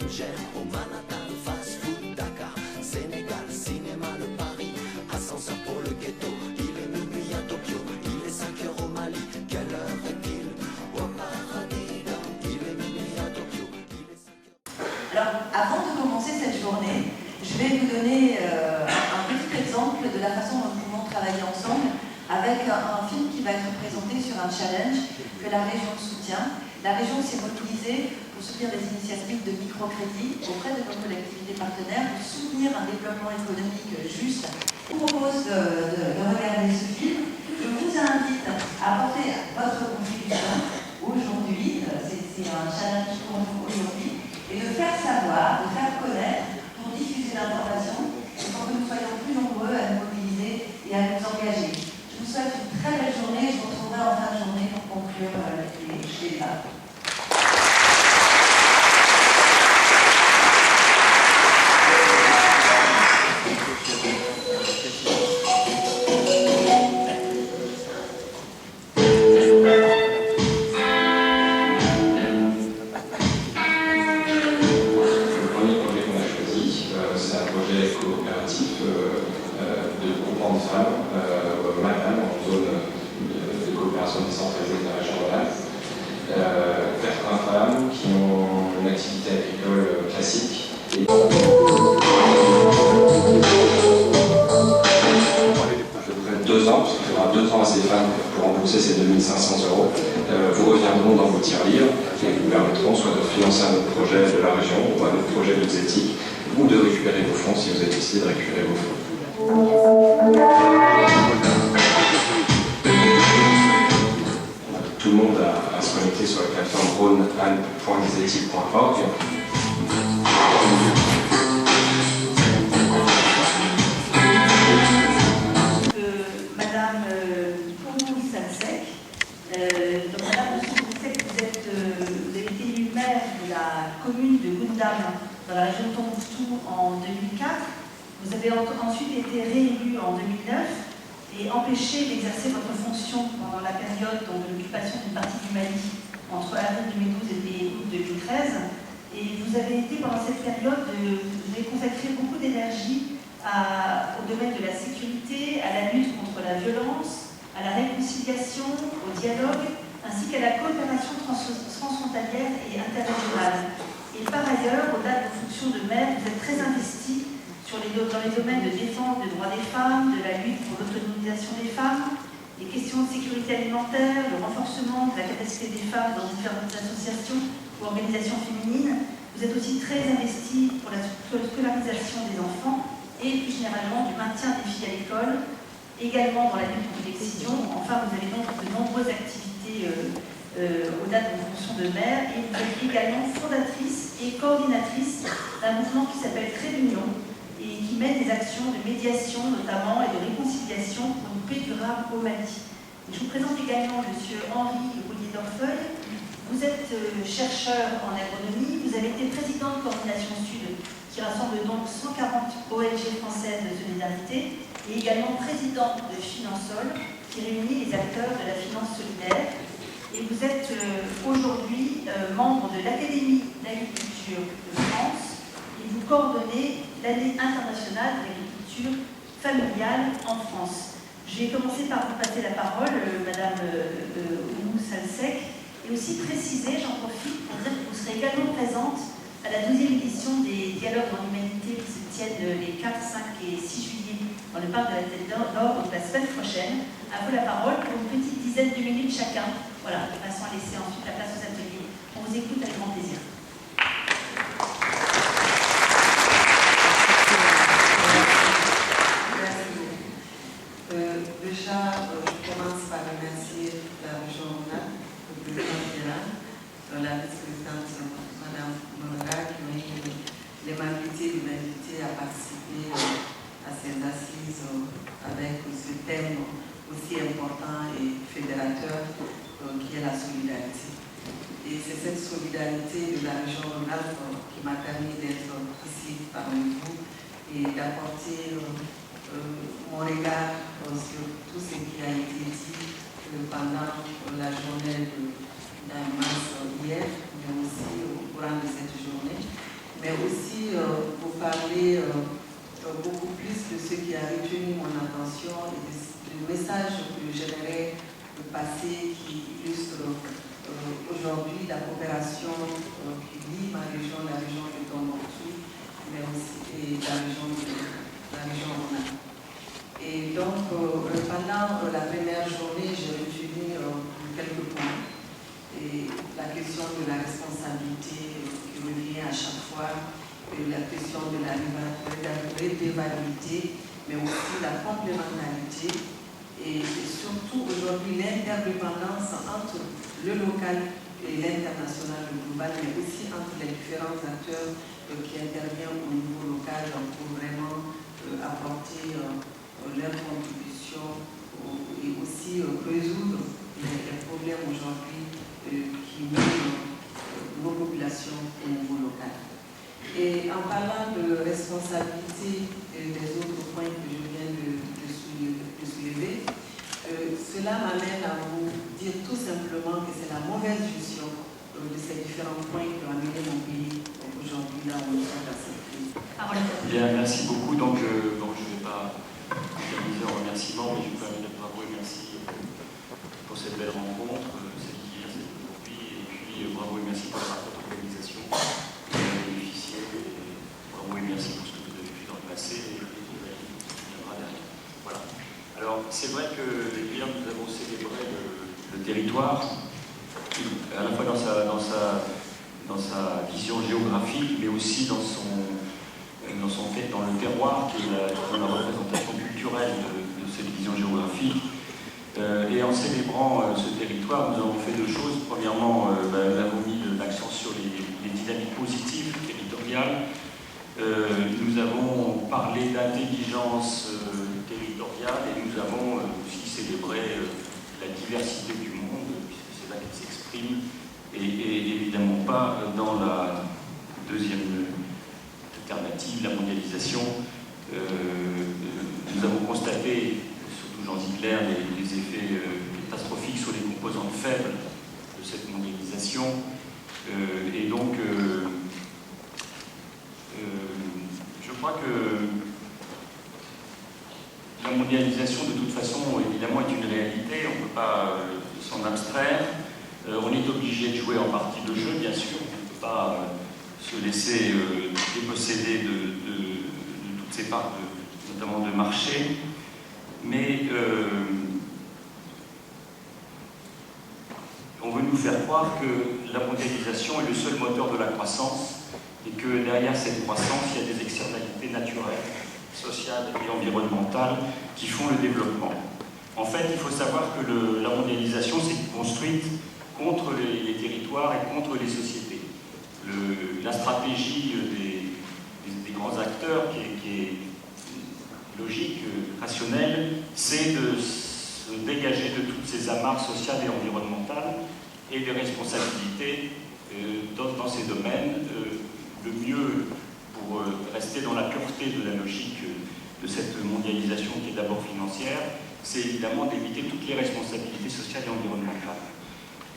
Niger, au Manhattan, fast food, Dakar, Sénégal, cinéma, le Paris, ascenseur pour le ghetto, il est minuit à Tokyo, il est 5 heures au Mali, quelle heure est-il au paradis? Il est minuit à Tokyo, il est 5 heures... Alors, avant de commencer cette journée, je vais vous donner un petit exemple de la façon dont nous pouvons travailler ensemble avec un film qui va être présenté sur un challenge que la région soutient. La région s'est mobilisée pour soutenir des initiatives de microcrédit auprès de nos collectivités partenaires pour soutenir un développement économique juste. Je vous propose de regarder ce film. Je vous invite à apporter votre contribution aujourd'hui, c'est un challenge pour nous aujourd'hui, et de faire savoir, de faire connaître, pour diffuser l'information, et pour que nous soyons plus nombreux à nous mobiliser et à nous engager. Je vous souhaite une très belle journée, je vous retrouverai en fin de journée pour conclure les débats. Vous reviendront dans vos tiers-livres et vous permettront soit de financer un autre projet de la région ou un autre projet de Zétique ou de récupérer vos fonds si vous avez décidé de récupérer vos fonds. Tout le monde a à se connecter sur la plateforme rhône-anne.zetic.org. Madame Kourou Salsek, donc Madame Salsek, vous avez été élue maire de la commune de Gundam dans la région de Tombouctou en 2004. Vous avez ensuite été réélue en 2009 et empêché d'exercer votre fonction pendant la période de l'occupation d'une partie du Mali entre avril 2012 et août 2013. Et vous avez été pendant cette période, vous avez consacré beaucoup d'énergie au domaine de la sécurité, à la lutte contre la violence, à la réconciliation, au dialogue, ainsi qu'à la coopération transfrontalière et interrégionale. Et par ailleurs, au-delà de vos fonctions de maire, vous êtes très investi dans les domaines de défense des droits des femmes, de la lutte pour l'autonomisation des femmes, les questions de sécurité alimentaire, le renforcement de la capacité des femmes dans différentes associations ou organisations féminines. Vous êtes aussi très investi pour la scolarisation des enfants et plus généralement du maintien des filles à l'école, également dans la lutte contre l'excision. Enfin, vous avez donc de nombreuses activités au-delà de vos fonctions de maire, et vous êtes également fondatrice et coordinatrice d'un mouvement qui s'appelle Trait d'Union et qui mène des actions de médiation notamment et de réconciliation pour une paix durable au Mali. Et je vous présente également M. Henri Roulier-Dorfeuille. Vous êtes chercheur en agronomie, vous avez été président de Coordination Sud, qui rassemble donc 140 ONG françaises de solidarité, et également président de Finansol, qui réunit les acteurs de la finance solidaire. Et vous êtes aujourd'hui membre de l'Académie d'agriculture de France, et vous coordonnez l'année internationale d'agriculture familiale en France. Je vais commencer par vous passer la parole, Madame Kourou Salsek, et aussi préciser, j'en profite pour dire que vous serez également présente à la 12e édition des Dialogues en Humanité qui se tiennent les 4, 5 et 6 juillet dans le parc de la Tête d'Or, donc la semaine prochaine. À vous la parole pour une petite dizaine de minutes chacun, voilà, de façon à laisser ensuite la place aux ateliers. On vous écoute avec grand plaisir. Déjà, je commence par remercier la région Rhône, le président général, la vice-présidente Mme Monora, qui m'a l'aimabilité de m'inviter à participer à ces assises avec ce thème aussi important et fédérateur qui est la solidarité. Et c'est cette solidarité de la région Rhône-Alpes qui m'a permis d'être ici parmi vous et d'apporter mon regard sur tout ce qui a été dit pendant la journée de mars hier, mais aussi au courant de cette journée. mais aussi pour parler beaucoup plus de ce qui a retenu mon attention et du message que j'aimerais passer qui illustre aujourd'hui la coopération qui lie ma région, la région de Tombouctou, mais aussi et la région Rhône. Et donc, pendant la première journée, j'ai retenu quelques points. Et la question de la responsabilité qui revient à chaque fois, la question de la redevabilité, mais aussi la complémentarité et surtout aujourd'hui l'interdépendance entre le local et l'international, le global, mais aussi entre les différents acteurs qui interviennent au niveau local pour vraiment apporter leur contribution et aussi résoudre les problèmes aujourd'hui qui mènent nos populations au niveau local. Et en parlant de responsabilité des autres points que je viens de soulever, cela m'amène à vous dire tout simplement que c'est la mauvaise gestion de ces différents points qui ont amené mon pays aujourd'hui là où nous sommes dans cette crise. Bien, merci beaucoup. Donc, je ne vais pas organiser un remerciement, mais je peux amener bravo et merci pour cette belle rencontre, celle qui vient aujourd'hui, et puis bravo et merci pour la parfaite organisation bénéficier, et bravo et merci pour ce que vous avez fait dans le passé et ce qui viendra derrière. Voilà. Alors, c'est vrai que hier nous avons célébré le territoire, à la fois dans sa vision géographique, mais aussi dans le terroir, qui est la représentation culturelle de cette vision géographique. Et en célébrant ce territoire, nous avons fait deux choses. Premièrement, nous avons mis l'accent sur les dynamiques positives territoriales. Nous avons parlé d'intelligence territoriale et nous avons aussi célébré la diversité du monde, puisque c'est là qu'elle s'exprime, et évidemment pas dans la deuxième alternative, la mondialisation. Nous avons constaté, surtout Jean Ziegler, les effets catastrophiques sur les composantes faibles de cette mondialisation. Et donc, je crois que la mondialisation, de toute façon, évidemment, est une réalité. On ne peut pas s'en abstraire. On est obligé de jouer en partie de jeu, bien sûr. On ne peut pas se laisser déposséder de toutes ces parts, notamment de marché. Mais on veut nous faire croire que la mondialisation est le seul moteur de la croissance et que derrière cette croissance, il y a des externalités naturelles, sociales et environnementales qui font le développement. En fait, il faut savoir que la mondialisation s'est construite contre les territoires et contre les sociétés. La stratégie des grands acteurs, qui est logique, rationnelle, c'est de se dégager de toutes ces amarres sociales et environnementales et des responsabilités dans ces domaines. Le mieux pour rester dans la pureté de la logique de cette mondialisation qui est d'abord financière, c'est évidemment d'éviter toutes les responsabilités sociales et environnementales.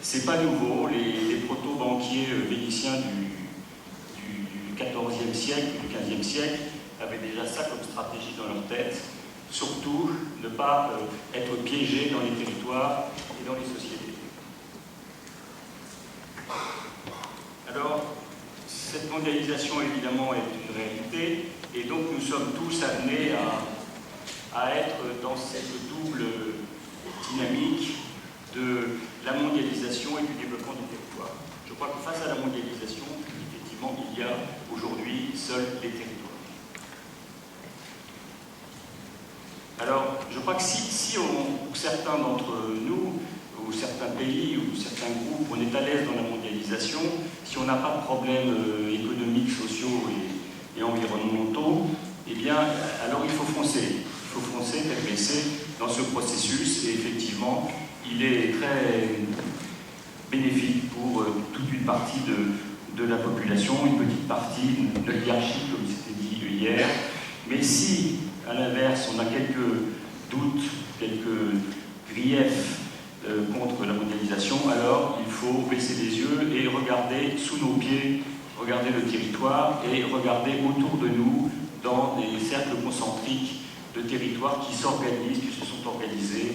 C'est pas nouveau, les proto-banquiers vénitiens du XIVe siècle, du XVe siècle, avaient déjà ça comme stratégie dans leur tête, surtout ne pas être piégés dans les territoires et dans les sociétés. Alors, cette mondialisation, évidemment, est une réalité, et donc nous sommes tous amenés à être dans cette double dynamique de la mondialisation et du développement du territoire. Je crois que face à la mondialisation, effectivement, il y a aujourd'hui seuls les territoires. Alors, je crois que si pour certains d'entre nous, ou certains pays, ou certains groupes, on est à l'aise dans la mondialisation, si on n'a pas de problèmes économiques, sociaux et environnementaux, eh bien, alors il faut foncer. Il faut foncer, tête baissée, dans ce processus, et effectivement, il est très bénéfique pour toute une partie de la population, une petite partie, une oligarchie, comme c'était dit hier. Mais si, à l'inverse, on a quelques doutes, quelques griefs contre la mondialisation, alors il faut baisser les yeux et regarder sous nos pieds regarder le territoire et regarder autour de nous dans des cercles concentriques de territoires qui s'organisent, qui se sont organisés,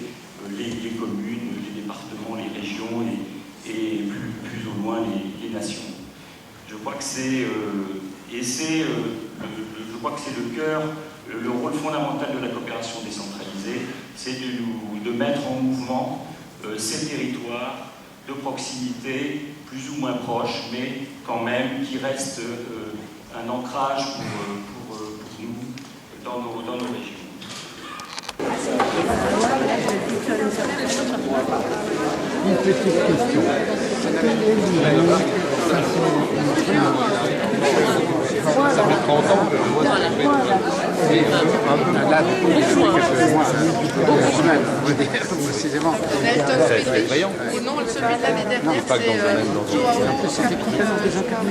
les communes, les départements, les régions et plus au loin les nations. Je crois que c'est le cœur, le rôle fondamental de la coopération décentralisée, c'est de mettre en mouvement ces territoires de proximité, plus ou moins proches, mais quand même qui restent un ancrage pour nous dans nos régions. Une petite question. Ça fait 30 ans que moi, ça fait un peu la date pour quelques mois, quelques semaines, on va dire précisément. C'est effrayant. Et non, celui de l'année dernière, c'est c'était complètement désincarné.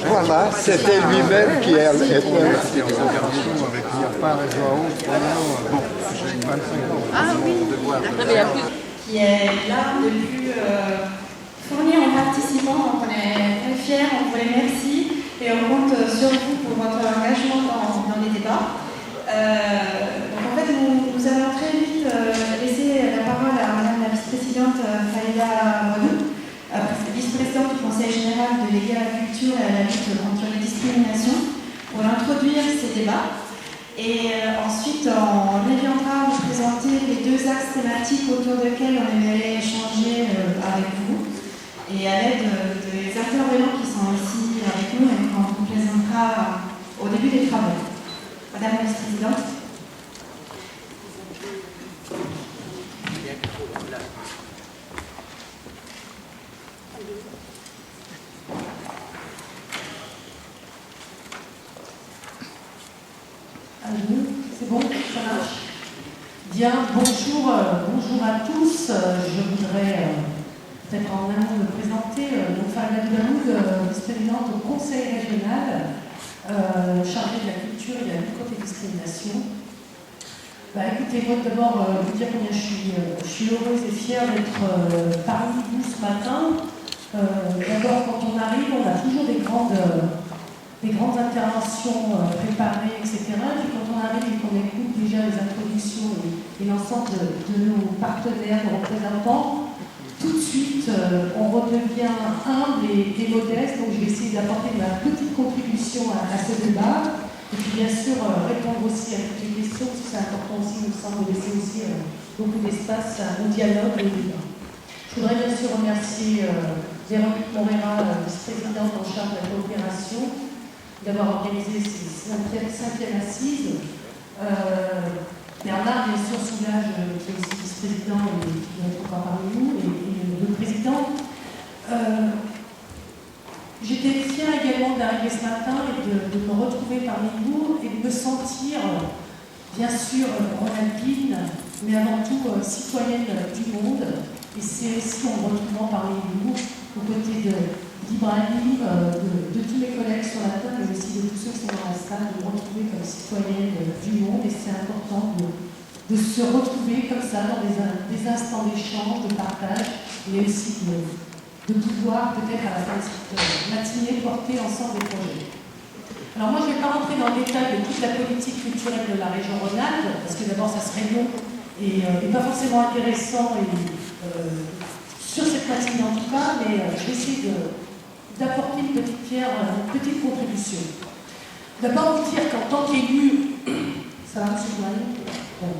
Voilà, c'était lui-même qui est avec il n'y a pas un réseau à eau. Bon, j'ai 25 ans. Ah oui, qui est là depuis fournir en participant, donc on est très fiers, on vous remercie et on compte sur vous pour votre engagement dans les débats. Donc en fait, nous allons très vite laisser la parole à Madame la vice-présidente Faïda Modou, vice-présidente du Conseil général de l'Égal à la culture et à la lutte contre les discriminations, pour introduire ces débats. Et ensuite, on reviendra vous présenter les deux axes thématiques autour desquels on aimerait échanger avec vous. Et à l'aide des intervenants qui sont ici avec nous, et qu'on vous présentera au début des travaux. Madame la vice-présidente. C'est bon, ça marche. Bien, bonjour à tous. Je voudrais peut-être en amont me présenter. Donc Faïda Modou, vice-présidente au Conseil régional, chargée de la culture et de la lutte contre les discriminations. Écoutez, moi d'abord vous dire combien je suis heureuse et fière d'être parmi vous ce matin. D'abord, quand on arrive, on a toujours des grandes interventions préparées, etc. Et puis quand on arrive et qu'on écoute déjà les introductions et l'ensemble de nos partenaires, nos représentants, tout de suite on redevient humble et modeste. Donc je vais essayer d'apporter ma petite contribution à ce débat. Et puis bien sûr répondre aussi à toutes les questions, parce que c'est important aussi, il me semble, de laisser aussi beaucoup d'espace au dialogue et au débat. Je voudrais bien sûr remercier Véronique Moreira, vice-présidente en charge de la coopération, d'avoir organisé ces 5e assises. Bernard, bien sûr, Soulage, qui est aussi vice-président et qui est parmi nous, et le président. J'étais fière également d'arriver ce matin et de me retrouver parmi vous et de me sentir, bien sûr, ronaldine, mais avant tout citoyenne du monde. Et c'est aussi en me retrouvant parmi vous, aux côtés d'Ibrahim, de tous mes collègues sur la table, mais aussi de tous ceux qui sont dans la salle, de me retrouver comme citoyenne du monde. Et c'est important de se retrouver comme ça dans des instants d'échange, de partage, mais aussi de pouvoir peut-être à la fin de cette matinée porter ensemble des projets. Alors moi je ne vais pas rentrer dans le détail de toute la politique culturelle de la région Rhône-Alpes, parce que d'abord ça serait long et pas forcément intéressant sur cette matinée en tout cas, mais je vais essayer d'apporter une petite pierre, une petite contribution. D'abord vous dire qu'en tant qu'élu, ça va M. Boigny ? Bon.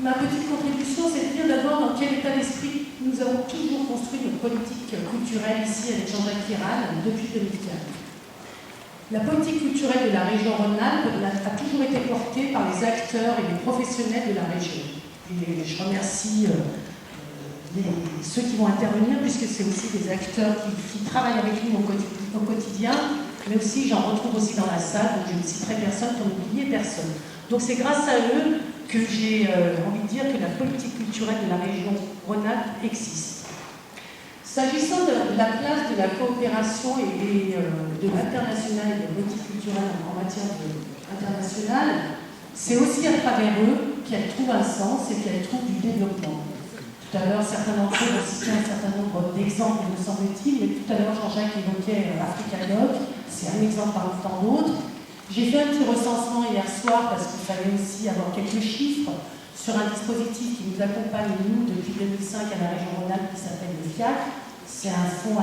Ma petite contribution, c'est de dire d'abord dans quel état d'esprit nous avons toujours construit notre politique culturelle ici avec Jean-Jacques Tirane depuis 2015. La politique culturelle de la région Rhône-Alpes a toujours été portée par les acteurs et les professionnels de la région. Et je remercie ceux qui vont intervenir, puisque c'est aussi des acteurs qui travaillent avec nous au quotidien, mais aussi j'en retrouve aussi dans la salle, donc je ne citerai personne pour n'oublier personne. Donc c'est grâce à eux que j'ai envie de dire que la politique culturelle de la région Rhône-Alpes existe. S'agissant de la place de la coopération et de l'international et de la politique culturelle en matière internationale, c'est aussi à travers eux qu'elle trouve un sens et qu'elle trouve du développement. Tout à l'heure, certains d'entre eux ont cité un certain nombre d'exemples, me semble-t-il, mais tout à l'heure, Jean-Jacques évoquait Africa-Doc, c'est un exemple parmi tant d'autres. J'ai fait un petit recensement hier soir parce qu'il fallait aussi avoir quelques chiffres sur un dispositif qui nous accompagne, nous, depuis 2005 à la région Rhône-Alpes qui s'appelle le FIAC. C'est un fonds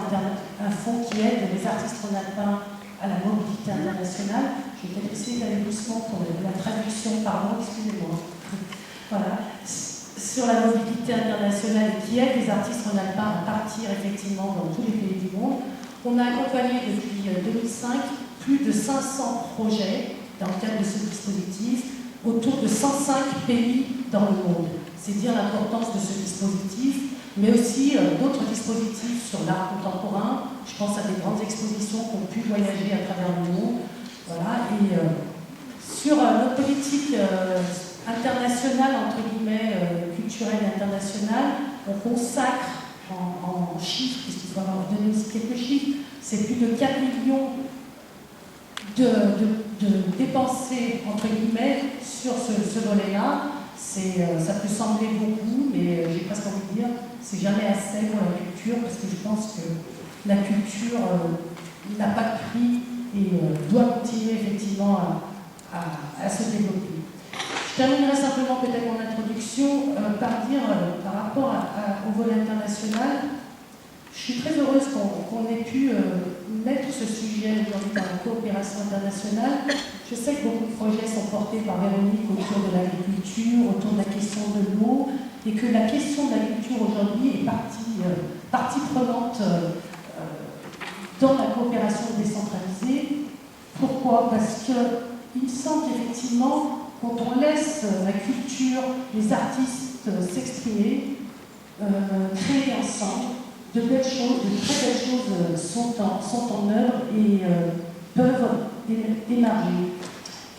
qui aide les artistes rhône-alpins à la mobilité internationale. Je vais peut-être essayer d'aller doucement pour la traduction, pardon, excusez-moi. Voilà. Sur la mobilité internationale qui aide les artistes rhône-alpins à partir effectivement dans tous les pays du monde. On a accompagné depuis 2005 plus de 500 projets dans le cadre de ce dispositif autour de 105 pays dans le monde. C'est dire l'importance de ce dispositif, mais aussi d'autres dispositifs sur l'art contemporain. Je pense à des grandes expositions qui ont pu voyager à travers le monde. Voilà. Et sur notre politique internationale, entre guillemets, culturelle et internationale, on consacre en chiffres, puisqu'il faut avoir donné aussi quelques chiffres, c'est plus de 4 millions de dépensés, entre guillemets, sur ce volet-là. Ça peut sembler beaucoup, mais j'ai presque envie de dire, c'est jamais assez pour la culture, parce que je pense que la culture n'a pas de prix et doit continuer effectivement à se développer. Je terminerai simplement peut-être mon introduction par dire, par rapport au volet international, je suis très heureuse qu'on ait pu mettre ce sujet aujourd'hui dans la coopération internationale. Je sais que beaucoup de projets sont portés par Véronique autour de l'agriculture, autour de la question de l'eau, et que la question de la culture aujourd'hui est partie prenante dans la coopération décentralisée. Pourquoi? Parce qu'il me semble qu'effectivement, quand on laisse la culture, les artistes s'exprimer, créer ensemble, de belles choses, de très belles choses sont en œuvre et peuvent émerger.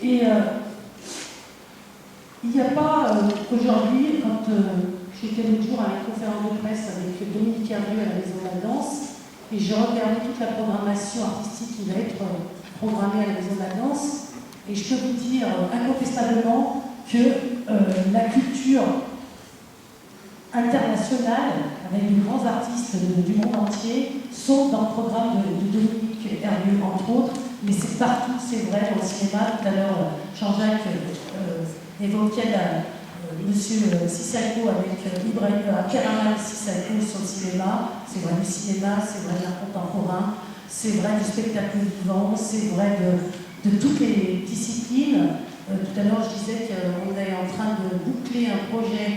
Et il n'y a pas aujourd'hui, quand j'étais l'autre jour à une conférence de presse avec Dominique Hervieux à la Maison de la Danse, et j'ai regardé toute la programmation artistique qui va être programmée à la Maison de la Danse, et je peux vous dire incontestablement que la culture internationale, avec de grands artistes du monde entier, sont dans le programme de Dominique Hervieux, entre autres, mais c'est partout, c'est vrai, dans le cinéma. Tout à l'heure, Jean-Jacques évoquait Monsieur Sissako avec Pierre-Alain Sissako sur le cinéma. C'est vrai du cinéma, c'est vrai de l'art contemporain, c'est vrai du spectacle vivant, c'est vrai de toutes les disciplines. Tout à l'heure, je disais qu'on est en train de boucler un projet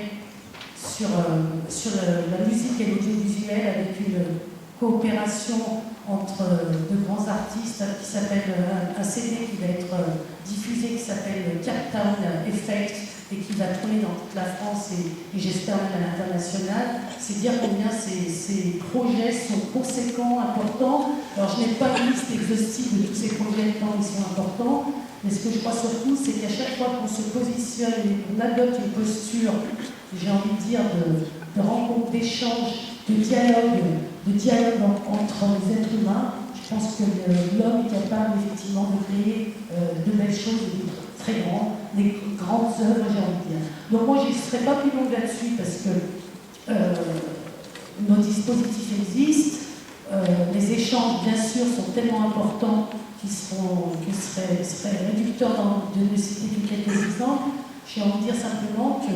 sur la musique et l'audiovisuel avec une coopération entre de grands artistes qui s'appelle un CD qui va être diffusé qui s'appelle Cape Town Effect et qui va tourner dans toute la France et j'espère même à l'international. C'est dire combien ces projets sont conséquents, importants. Alors je n'ai pas une liste exhaustive de tous ces projets tant ils sont importants, mais ce que je crois surtout c'est qu'à chaque fois qu'on se positionne et qu'on adopte une posture, j'ai envie de dire, de rencontre, d'échange, de dialogue entre les êtres humains, je pense que l'homme est capable effectivement de créer de belles choses, très grandes, des grandes œuvres, j'ai envie de dire. Donc moi je ne serai pas plus longue là-dessus parce que nos dispositifs existent, les échanges bien sûr sont tellement importants qu'ils seraient réducteurs de ne citer que quelques exemples. J'ai envie de dire simplement que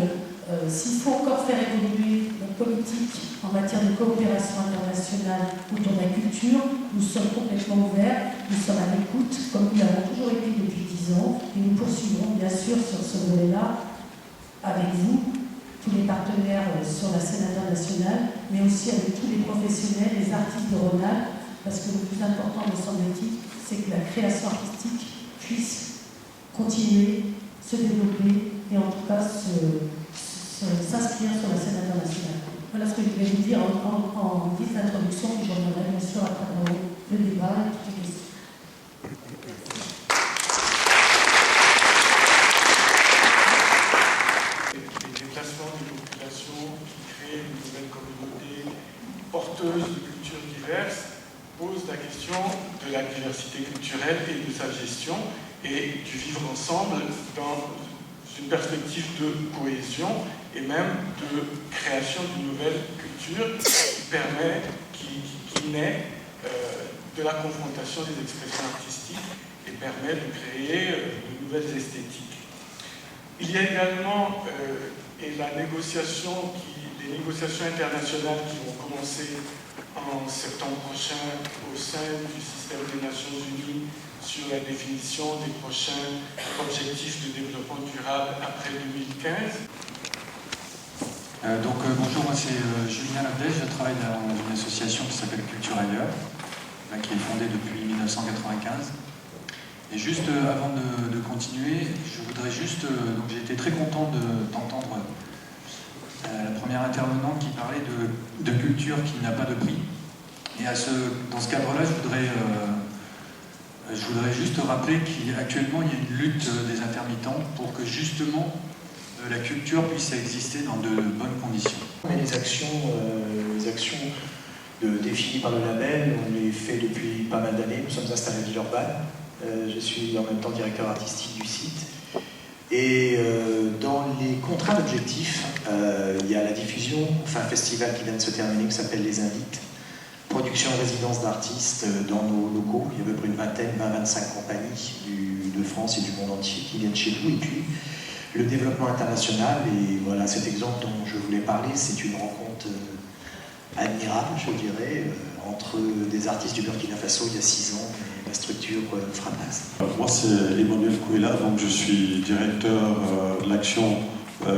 s'il faut encore faire évoluer notre politique en matière de coopération internationale autour de la culture, nous sommes complètement ouverts, nous sommes à l'écoute, comme nous l'avons toujours été depuis 10 ans, et nous poursuivrons bien sûr sur ce volet-là avec vous, tous les partenaires sur la scène internationale, mais aussi avec tous les professionnels, les artistes de Rhône-Alpes, parce que le plus important, me semble-t-il, c'est que la création artistique puisse continuer, se développer et en tout cas s'inscrire sur la scène internationale. Voilà ce que je voulais vous dire en guise d'introduction, et je reviendrai bien sûr à travers le débat et toutes les questions. Les déplacements des populations qui créent une nouvelle communauté porteuse de cultures diverses posent la question de la diversité culturelle et de sa gestion et du vivre ensemble dans une perspective de cohésion et même de création d'une nouvelle culture qui naît de la confrontation des expressions artistiques et permet de créer de nouvelles esthétiques. Il y a également les négociations internationales qui vont commencer en septembre prochain au sein du système des Nations Unies sur la définition des prochains objectifs de développement durable après 2015. Bonjour, moi c'est Julien Labdel, je travaille dans une association qui s'appelle Culture Ailleurs, qui est fondée depuis 1995. Et juste avant de continuer, je voudrais juste... donc j'ai été très content d'entendre la première intervenante qui parlait de culture qui n'a pas de prix. Et dans ce cadre-là, je voudrais juste rappeler qu'actuellement, il y a une lutte des intermittents pour que justement la culture puisse exister dans de bonnes conditions. Mais les actions définies par le label, on les fait depuis pas mal d'années. Nous sommes installés à Villeurbanne. Je suis en même temps directeur artistique du site. Et dans les contrats d'objectifs, il y a la diffusion, enfin un festival qui vient de se terminer qui s'appelle Les Invites. Production et résidence d'artistes dans nos locaux. Il y a à peu près une vingtaine, 20-25 compagnies de France et du monde entier qui viennent chez nous. Et puis le développement international, et voilà cet exemple dont je voulais parler, c'est une rencontre admirable, je dirais, entre des artistes du Burkina Faso il y a 6 ans et la structure Frappaz. Moi c'est Emmanuel Kouela, donc je suis directeur de l'action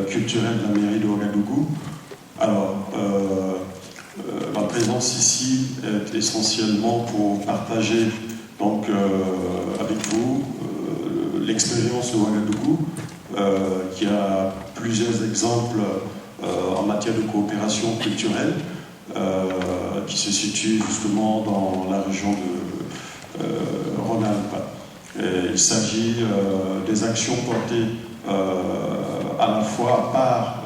culturelle de la mairie de Ouagadougou. Alors, ma présence ici est essentiellement pour partager donc, avec vous l'expérience de Ouagadougou, qui a plusieurs exemples en matière de coopération culturelle, qui se situe justement dans la région de Rhône-Alpes. Il s'agit des actions portées à la fois par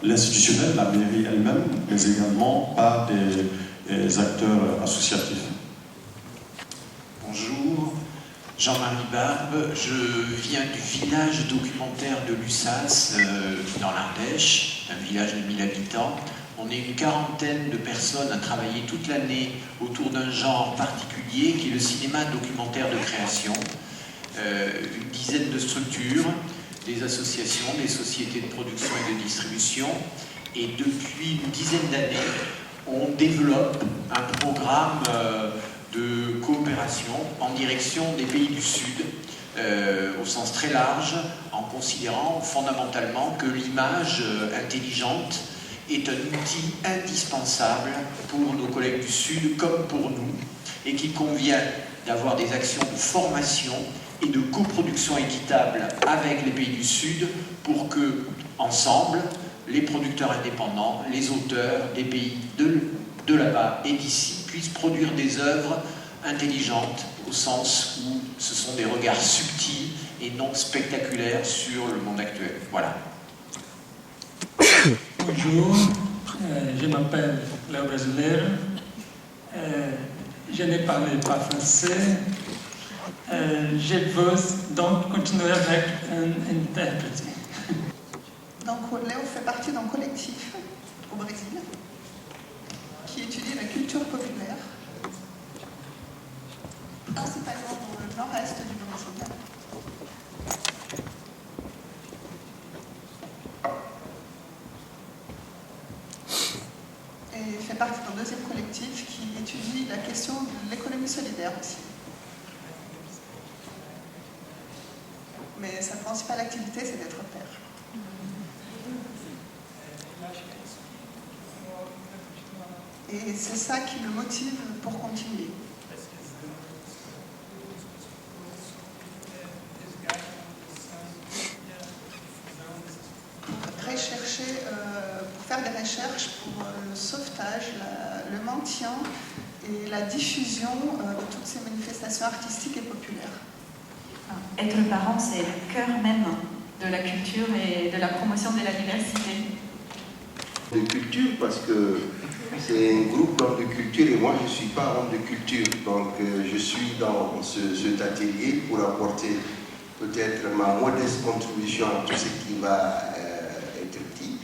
l'institutionnel, la mairie elle-même, mais également par des acteurs associatifs. Bonjour, Jean-Marie Barbe, je viens du village documentaire de Lussas, dans l'Ardèche, un village de 1000 habitants. On est une quarantaine de personnes à travailler toute l'année autour d'un genre particulier qui est le cinéma documentaire de création. Une dizaine de structures, des associations, des sociétés de production et de distribution. Et depuis une dizaine d'années, on développe un programme de coopération en direction des pays du Sud, au sens très large, en considérant fondamentalement que l'image intelligente est un outil indispensable pour nos collègues du Sud comme pour nous, et qu'il convient d'avoir des actions de formation et de coproduction équitable avec les pays du Sud pour que, ensemble, les producteurs indépendants, les auteurs des pays de là-bas et d'ici puissent produire des œuvres intelligentes au sens où ce sont des regards subtils et non spectaculaires sur le monde actuel. Voilà. Bonjour, je m'appelle Léo Brasileiro. Je ne parle pas français. Je veux donc continuer avec un intérprète. Donc Léo fait partie d'un collectif au Brésil qui étudie la culture populaire, principalement dans le nord-est du Brésil. Et fait partie d'un deuxième collectif qui étudie la question de l'économie solidaire aussi. Mais sa principale activité, c'est d'être père. Et c'est ça qui le motive pour continuer. Pour faire des recherches pour le sauvetage, le maintien et la diffusion de toutes ces manifestations artistiques et populaires. Être parent, c'est le cœur même de la culture et de la promotion de la diversité. De culture, parce que c'est un groupe d'hommes de culture et moi je ne suis pas homme de culture. Donc je suis dans cet atelier pour apporter peut-être ma modeste contribution à tout ce qui va être dit.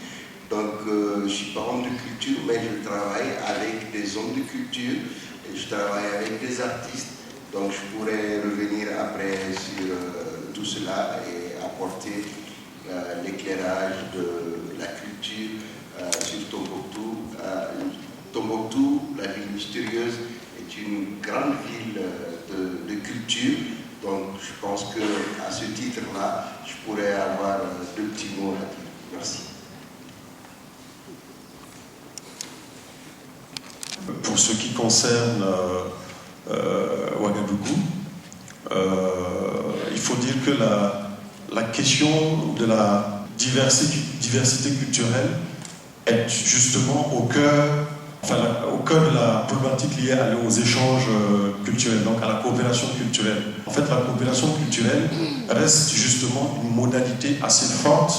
Donc je ne suis pas homme de culture, mais je travaille avec des hommes de culture et je travaille avec des artistes. Donc je pourrais revenir après sur tout cela et apporter l'éclairage de la culture sur Tombouctou. Tombouctou, la ville mystérieuse, est une grande ville de culture. Donc je pense qu'à ce titre-là, je pourrais avoir 2 petits mots à dire. Merci. Pour ce qui concerne Ouagadougou, il faut dire que la question de la diversité culturelle est justement au cœur de la problématique liée aux échanges culturels, donc à la coopération culturelle. En fait, la coopération culturelle reste justement une modalité assez forte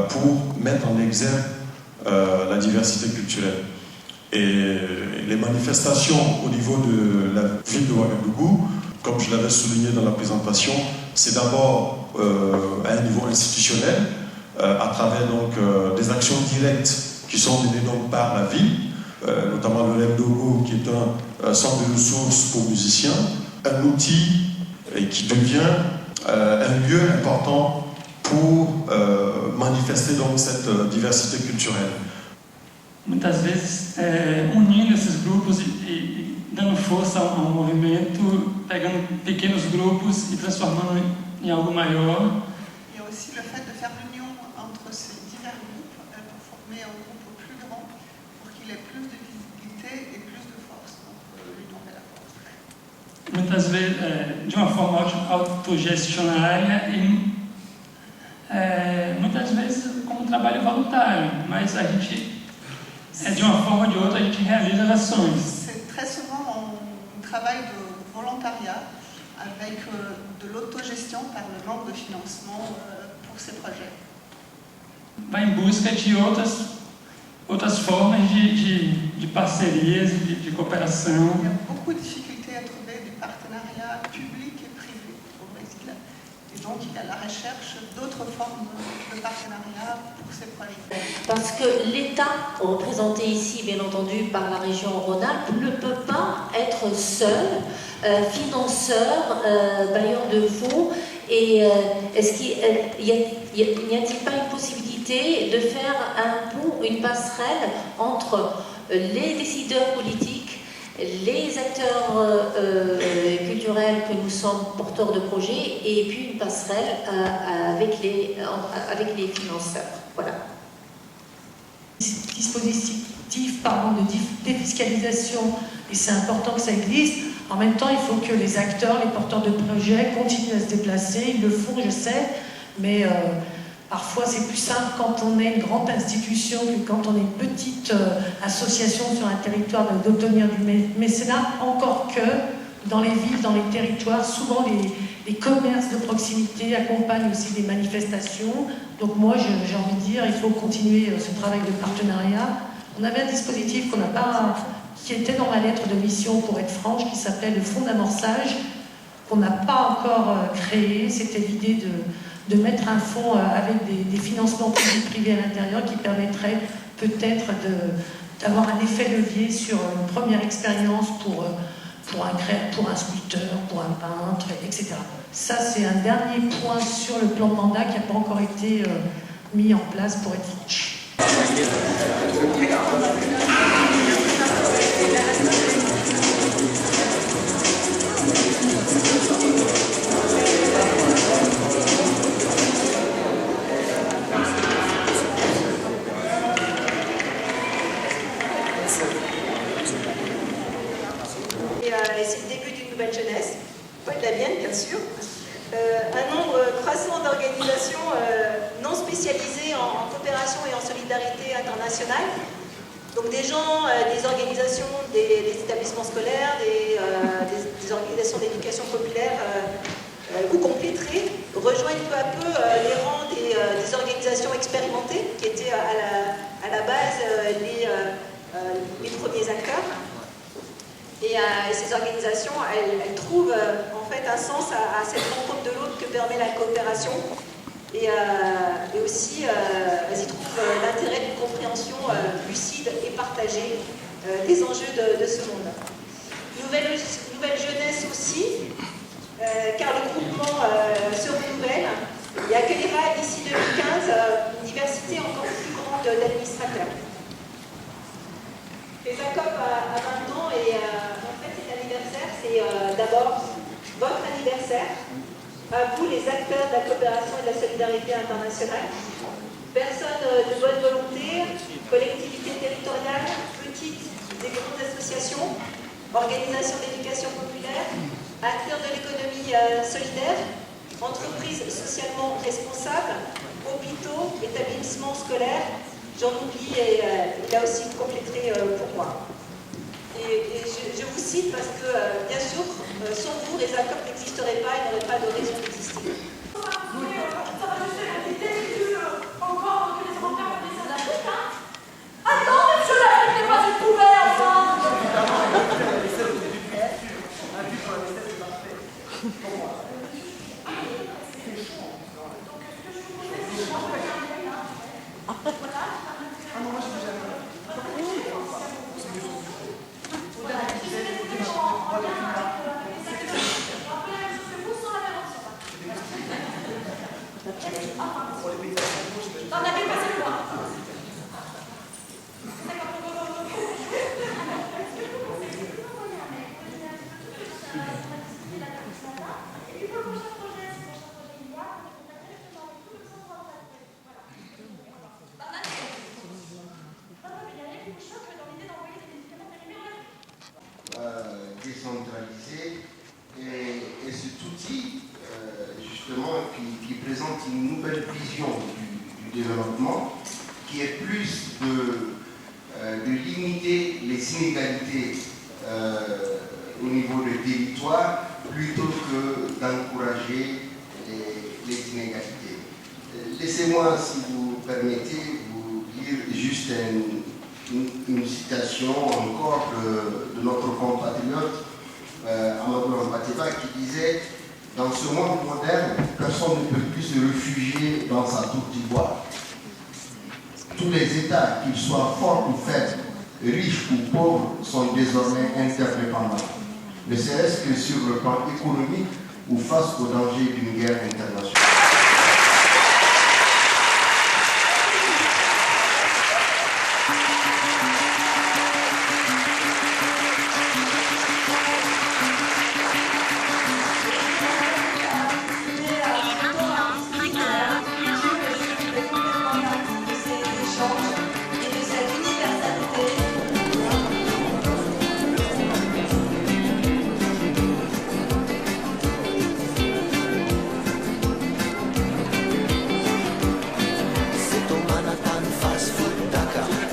pour mettre en exergue la diversité culturelle. Et les manifestations au niveau de la ville de Ouagadougou, comme je l'avais souligné dans la présentation, c'est d'abord à un niveau institutionnel, à travers donc des actions directes qui sont menées donc par la ville, notamment le REMDOGO qui est un centre de ressources pour musiciens, un outil qui devient un lieu important pour manifester donc cette diversité culturelle. Muitas vezes unindo esses grupos e dando força ao movimento, pegando pequenos grupos e transformando em algo maior. Il y a aussi le fait de faire l'union entre ces divers groupes pour former un groupe plus grand, pour qu'il ait plus de visibilité et plus de force. Donc l'union fait la force. Muitas vezes de uma forma autogestionária e muitas vezes como trabalho voluntário, mas a gente de uma forma ou de outra a gente realiza ações. C'est très souvent un travail de volontariat avec de l'autogestion par le manque de financement pour ces projets. Vai em busca de outras formas de parcerias, de cooperação. Il y a beaucoup de difficultés à trouver des partenariats publics et privés au Brésil. Et donc il y a la recherche d'autres formes de partenariat pour ces projets. Parce que l'État, représenté ici bien entendu par la région Rhône-Alpes, ne peut pas être seul financeur, bailleur de fonds. Et est-ce qu'il n'y a-t-il pas une possibilité de faire un pont, une passerelle entre les décideurs politiques, les acteurs culturels que nous sommes porteurs de projets, et puis une passerelle avec les financeurs. Voilà. Dispositif de défiscalisation, et c'est important que ça existe. En même temps, il faut que les acteurs, les porteurs de projets continuent à se déplacer. Ils le font, je sais, mais parfois c'est plus simple quand on est une grande institution que quand on est une petite association sur un territoire d'obtenir du mécénat. Encore que dans les villes, dans les territoires, souvent les commerces de proximité accompagnent aussi des manifestations. Donc moi, j'ai envie de dire, il faut continuer ce travail de partenariat. On avait un dispositif qui était dans ma lettre de mission, pour être franche, qui s'appelait le fonds d'amorçage, qu'on n'a pas encore créé. C'était l'idée de mettre un fonds avec des financements publics-privés à l'intérieur qui permettrait peut-être d'avoir un effet levier sur une première expérience pour un sculpteur, pour un peintre, etc. Ça, c'est un dernier point sur le plan de mandat qui n'a pas encore été mis en place, pour être franche. C'est le début d'une nouvelle jeunesse, pas de la mienne bien sûr. Un nombre croissant d'organisations non spécialisées en coopération et en solidarité internationale. Donc des gens, des organisations, des établissements scolaires, des organisations d'éducation populaire ou compléterées rejoignent peu à peu les rangs des organisations expérimentées qui étaient à la base les premiers acteurs. Et ces organisations, elles trouvent en fait un sens à cette rencontre de l'autre que permet la coopération. et aussi elles y trouvent l'intérêt d'une compréhension lucide et partagée des enjeux de ce monde. Nouvelle jeunesse aussi, car le groupement se renouvelle et accueillera d'ici 2015 une diversité encore plus grande d'administrateurs. FESACOP a 20 ans et en fait cet anniversaire, c'est d'abord votre anniversaire, à vous les acteurs de la coopération et de la solidarité internationale, personnes de bonne volonté, collectivités territoriales, petites et grandes associations, organisations d'éducation populaire, acteurs de l'économie solidaire, entreprises socialement responsables, hôpitaux, établissements scolaires, j'en oublie et là aussi vous compléterez pour moi. Et je vous cite parce que, bien sûr, sans vous, les FESACOP n'existeraient pas et n'auraient pas de raison d'exister. Décentralisé et cet outil justement qui présente une nouvelle vision du développement qui est plus de limiter les inégalités au niveau des territoires plutôt que d'encourager les inégalités. Laissez-moi, si vous permettez, vous lire juste une citation encore de notre compatriote Amadou Mpateba qui disait « Dans ce monde moderne, personne ne peut plus se réfugier dans sa tour d'ivoire. Tous les États, qu'ils soient forts ou faibles, riches ou pauvres, sont désormais interdépendants, ne serait-ce que sur le plan économique ou face au danger d'une guerre internationale. »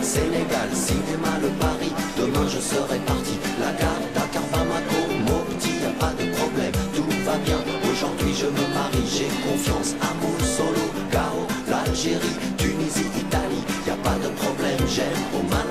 Sénégal, cinéma, le Paris, demain je serai parti. La gare, Dakar, Bamako, Mopti, y a pas de problème, tout va bien. Aujourd'hui je me marie, j'ai confiance, amour, solo, Gao, l'Algérie, Tunisie, Italie, y a pas de problème, j'aime au Mali.